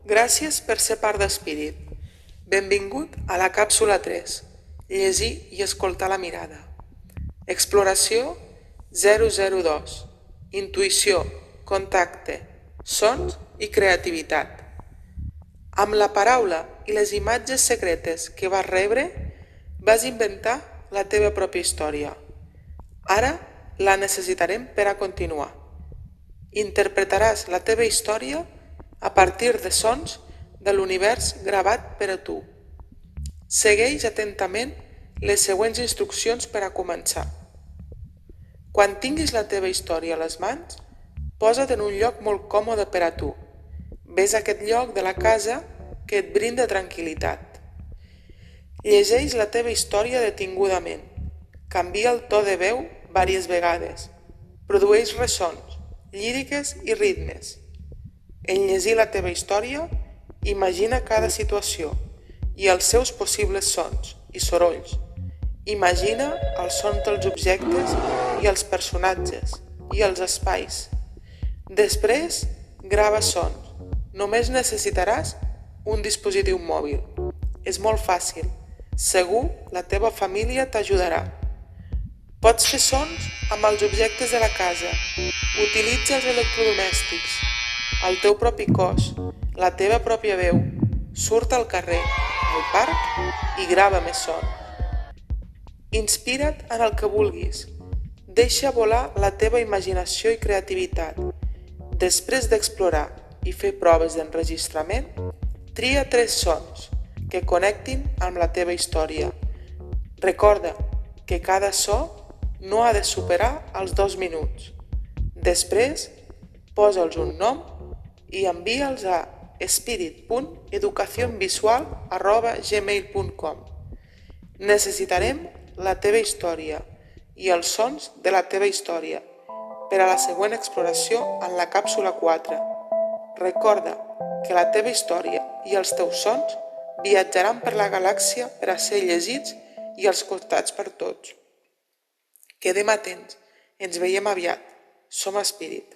Gràcies per ser part d'Espírit. Benvingut a la càpsula 3. Llegir i escoltar la mirada. Exploració 002. Intuïció, contacte, sons i creativitat. Amb la paraula i les imatges secretes que vas rebre, vas inventar la teva pròpia història. Ara la necessitarem per a continuar. Interpretaràs la teva història a partir de sons de l'univers gravat per a tu. Segueix atentament les següents instruccions per a començar. Quan tinguis la teva història a les mans, posa't en un lloc molt còmode per a tu. Ves a aquest lloc de la casa que et brinda tranquil·litat. Llegeix la teva història detingudament. Canvia el to de veu diverses vegades. Produeix ressons, líriques i ritmes. En llegir la teva història, imagina cada situació i els seus possibles sons i sorolls. Imagina els sons dels objectes i els personatges i els espais. Després, grava sons. Només necessitaràs un dispositiu mòbil. És molt fàcil. Segur la teva família t'ajudarà. Pots fer sons amb els objectes de la casa. Utilitza els electrodomèstics, el teu propi cos, la teva pròpia veu. Surt al carrer, al parc i grava més sons. Inspira't en el que vulguis. Deixa volar la teva imaginació i creativitat. Després d'explorar i fer proves d'enregistrament, tria 3 sons que connectin amb la teva història. Recorda que cada so no ha de superar els 2 minuts. Després, posa'ls un nom i envia'ls a spirit.educacionvisual@gmail.com. Necessitarem la teva història i els sons de la teva història per a la següent exploració en la càpsula 4. Recorda que la teva història i els teus sons viatjaran per la galàxia per a ser llegits i escoltats per tots. Quedem atents. Ens veiem aviat. Som Espírit.